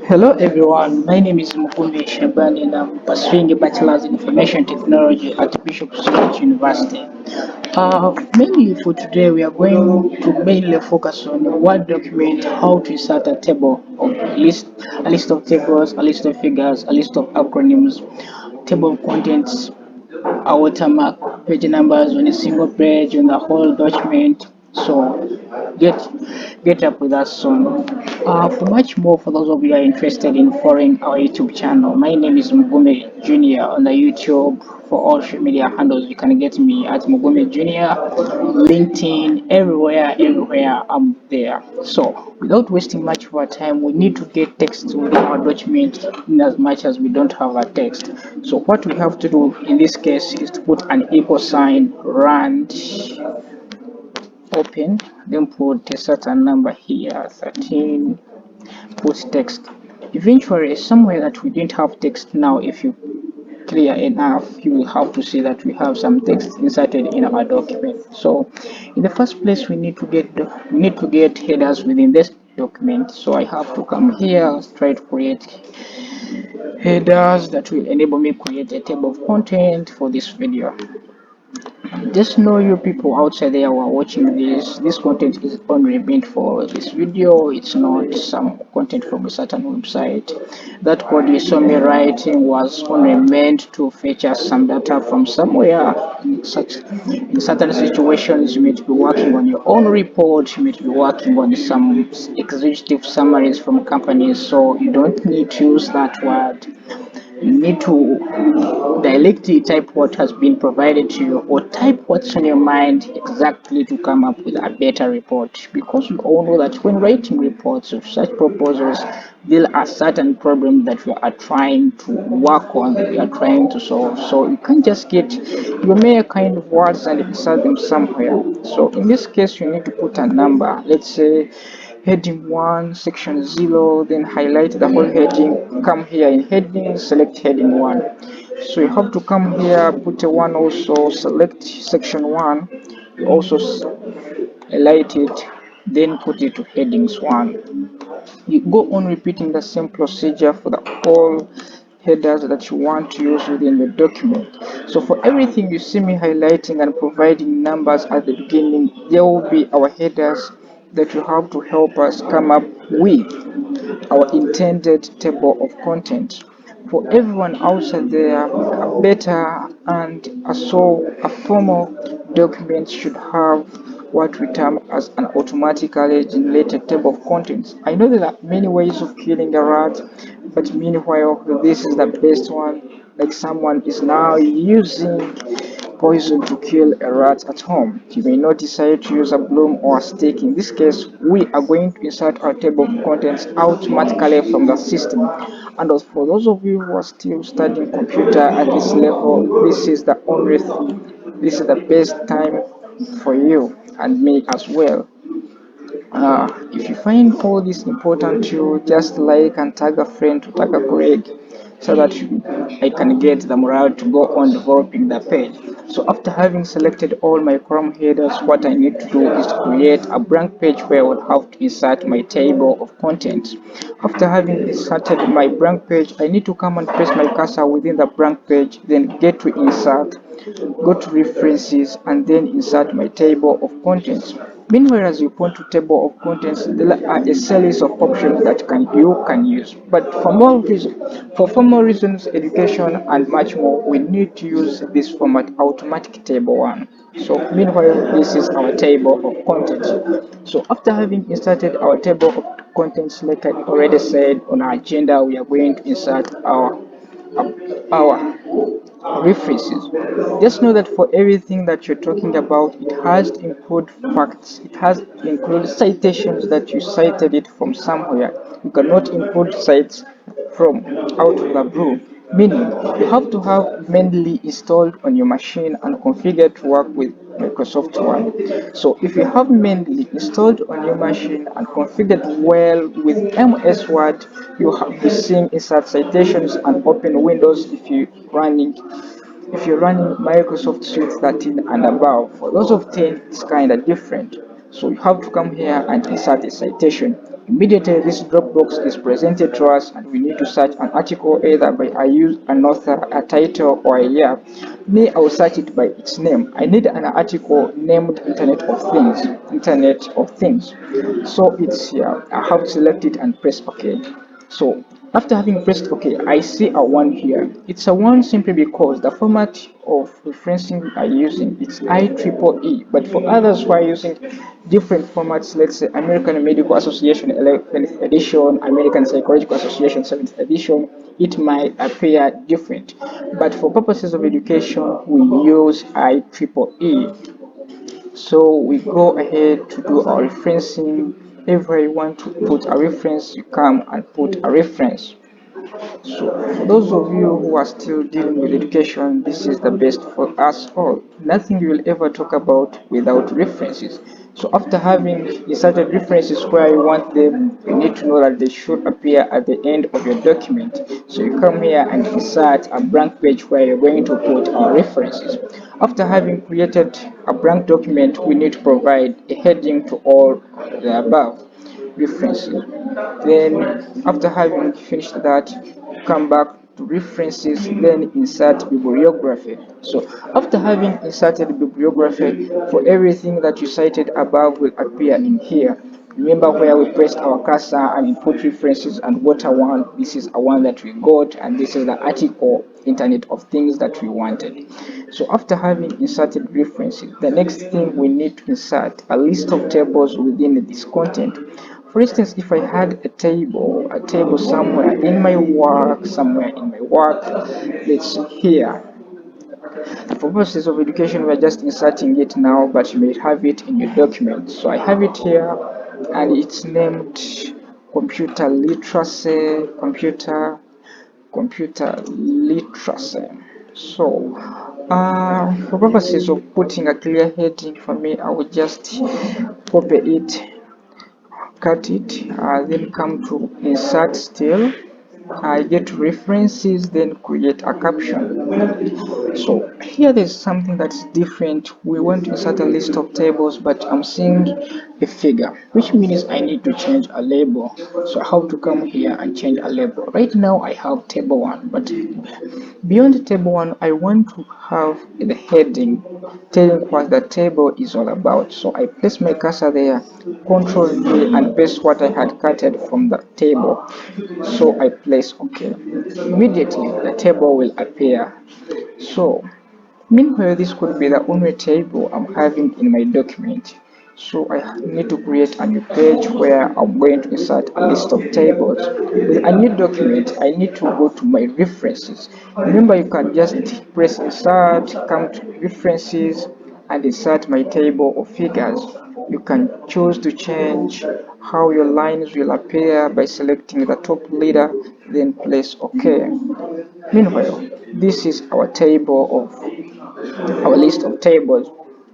Hello everyone, my name is Mukumbi Shaban and I'm pursuing a Bachelor's in Information Technology at Bishop College University. Mainly for today, we are going to mainly focus on Word document, how to insert a table, of a list of tables, a list of figures, a list of acronyms, table of contents, a watermark, page numbers on a single page on the whole document. So get get up with us soon. For much more, for those of you who are interested in following our YouTube channel, my name is Mugume Junior on the YouTube. For all social media handles, you can get me at Mugume Junior, LinkedIn, everywhere I'm there. So without wasting much of our time, we need to get text within our document in as much as we don't have a text. So what we have to do in this case is to put an equal sign, rand, open, then put a certain number here, 13, put text. Eventually, somewhere that we didn't have text now, if you clear enough, you will have to see that we have some text inserted in our document. So in the first place, we need to get headers within this document. So I have to come here, try to create headers that will enable me create a table of content for this video. Just know you people outside there who are watching this content is only meant for this video. It's not some content from a certain website. That code you saw me writing was only meant to fetch us some data from somewhere. In certain situations, you may be working on your own report, you may be working on some executive summaries from companies, so you don't need to use that word. You need to directly type what has been provided to you, or type what's on your mind exactly to come up with a better report, because we all know that when writing reports of such proposals, there are certain problems that you are trying to work on, that you are trying to solve. So you can't just get your mere kind of words and insert them somewhere. So in this case, you need to put a number. Let's say heading 1, section 0, then highlight the whole heading, come here in heading, select heading 1. So you have to come here, put a 1, also select section 1, you also highlight it, then put it to headings 1. You go on repeating the same procedure for the whole headers that you want to use within the document. So for everything you see me highlighting and providing numbers at the beginning, there will be our headers that you have to help us come up with our intended table of contents. For everyone outside there, a better and a formal document should have what we term as an automatically generated table of contents. I know there are many ways of killing a rat, but meanwhile, this is the best one. Like someone is now using poison to kill a rat at home. You may not decide to use a broom or a stick. In this case, we are going to insert our table of contents automatically from the system. And as for those of you who are still studying computer at this level, this is the only thing. This is the best time for you and me as well. If you find all this important, you just like and tag a friend to tag a colleague so that I can get the morale to go on developing the page. So after having selected all my column headers, what I need to do is to create a blank page where I will have to insert my table of contents. After having inserted my blank page, I need to come and place my cursor within the blank page, then get to insert, go to references, and then insert my table of contents. Meanwhile, as you point to table of contents, there are a series of options that you can use. But for formal reasons, education and much more, we need to use this format, automatic table one. So meanwhile, this is our table of contents. So after having inserted our table of contents, like I already said on our agenda, we are going to insert our references. Just know that for everything that you're talking about, it has to include facts. It has to include citations that you cited it from somewhere. You cannot include sites from out of the blue. Meaning, you have to have Mendeley installed on your machine and configured to work with Microsoft Word. So if you have Mendeley installed on your machine and configured well with MS Word, you have be seeing insert citations and open Windows if you're running Microsoft Suite 13 and above. For those of 10, it's kind of different. So you have to come here and insert a citation. Immediately, this Dropbox is presented to us, and we need to search an article either by an author, a title, or a year. Me, I will search it by its name. I need an article named Internet of Things. Internet of Things. So it's here. I have to select it and press OK. So after having pressed OK, I see a 1 here. It's a 1 simply because the format of referencing we are using it's IEEE, but for others who are using different formats, let's say American Medical Association 11th edition, American Psychological Association 7th edition, it might appear different. But for purposes of education, we use IEEE. So we go ahead to do our referencing. If you want to put a reference, you come and put a reference. So for those of you who are still dealing with education, this is the best for us all. Nothing you will ever talk about without references. So after having inserted references where you want them, you need to know that they should appear at the end of your document. So you come here and insert a blank page where you're going to put our references. After having created a blank document, we need to provide a heading to all the above references. Then after having finished that, come back to references, then insert bibliography. So after having inserted bibliography, for everything that you cited above will appear in here. Remember where we pressed our cursor and input references and what I want. This is a one that we got, and this is the article Internet of Things that we wanted. So after having inserted references, the next thing we need to insert a list of tables within this content. For instance, if I had a table somewhere in my work, let's see here. For purposes of education, we're just inserting it now, but you may have it in your document. So I have it here, and it's named computer literacy, computer literacy. So, for purposes of putting a clear heading for me, I will just copy it, cut it, then come to insert still. I get references, then create a caption. So here there's something that's different. We want to insert a list of tables, but I'm seeing a figure, which means I need to change a label. So I have to come here and change a label. Right now I have table 1, but beyond table 1, I want to have the heading telling what the table is all about. So I place my cursor there, Control V, and paste what I had cutted from the table. So I place OK. Immediately the table will appear. So meanwhile, this could be the only table I'm having in my document. So I need to create a new page where I'm going to insert a list of tables. With a new document, I need to go to my references. Remember, you can just press insert, come to references, and insert my table of figures. You can choose to change how your lines will appear by selecting the top leader, then place OK. Meanwhile, this is our table of our list of tables.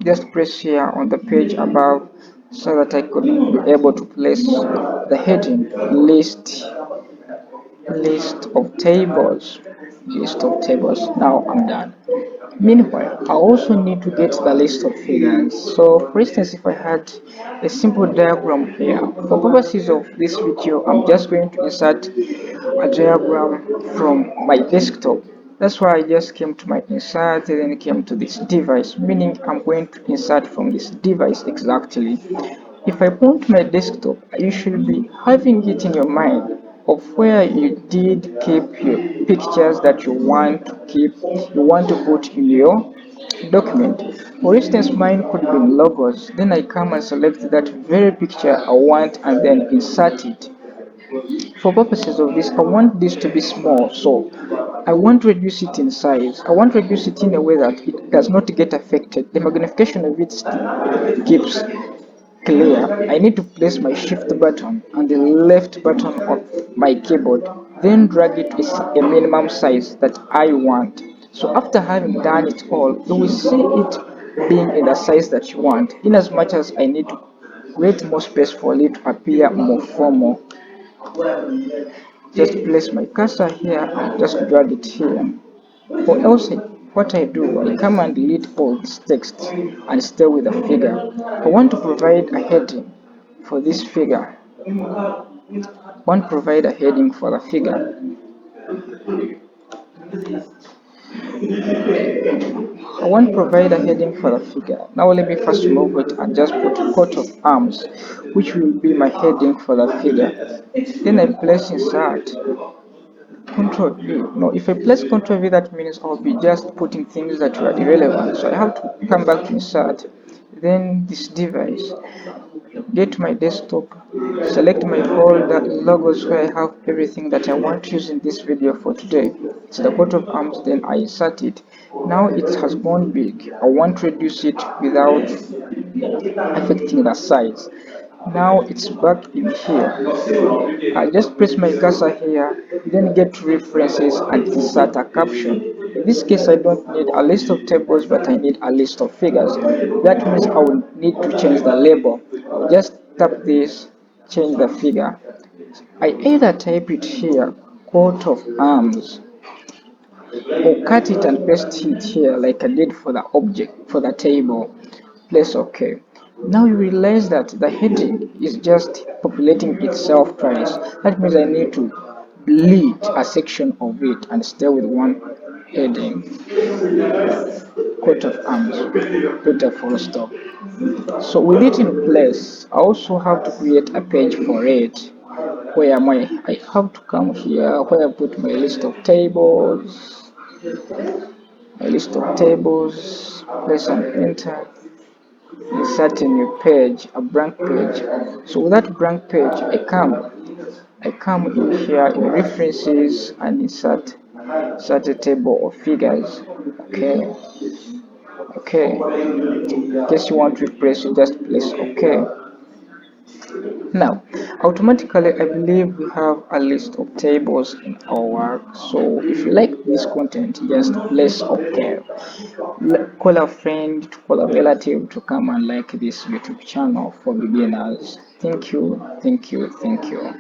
Just press here on the page above so that I could be able to place the heading list of tables. Now I'm done. Meanwhile, I also need to get the list of figures. So for instance, if I had a simple diagram here, for purposes of this video, I'm just going to insert a diagram from my desktop. That's why I just came to my insert and then came to this device, meaning I'm going to insert from this device exactly. If I point my desktop, you should be having it in your mind of where you did keep your pictures that you want to keep, you want to put in your document. For instance, mine could be logos. Then I come and select that very picture I want and then insert it. For purposes of this, I want this to be small, so I want to reduce it in size. I want to reduce it in a way that it does not get affected. The magnification of it still keeps clear. I need to place my shift button on the left button of my keyboard, then drag it to a minimum size that I want. So after having done it all, you will see it being in the size that you want, in as much as I need to create more space for it to appear more formal. Just place my cursor here and just drag it here. Or else what I do, I come and delete all this text and stay with the figure. I want to provide a heading for this figure. One, provide a heading for the figure. I want to provide a heading for the figure. Now let me first remove it and just put coat of arms, which will be my heading for the figure. Then I place insert Control V. Now if I place Control V, that means I'll be just putting things that were irrelevant. So I have to come back to insert, then this device, get my desktop, select my folder logos where I have everything that I want to use in this video for today. It's the coat of arms, then I insert it. Now it has gone big. I want to reduce it without affecting the size. Now it's back in here. I just press my cursor here, then get to references and insert a caption. In this case, I don't need a list of tables, but I need a list of figures. That means I will need to change the label. I'll just tap this, change the figure. I either type it here, coat of arms, or cut it and paste it here like I did for the object, for the table. Press OK. Now you realize that the heading is just populating itself twice. That means I need to delete a section of it and stay with one heading. Coat of arms, put a full stop. So with it in place, I also have to create a page for it where I have to come here where I put my list of tables, press and enter, insert a new page, a blank page. So with that blank page, I come in here in references and insert a table of figures. Okay. In case you want to replace, you just place OK. Now, automatically, I believe we have a list of tables in our work. So if you like this content, just place OK. Call a friend, to call a relative to come and like this YouTube channel for beginners. Thank you, thank you, thank you.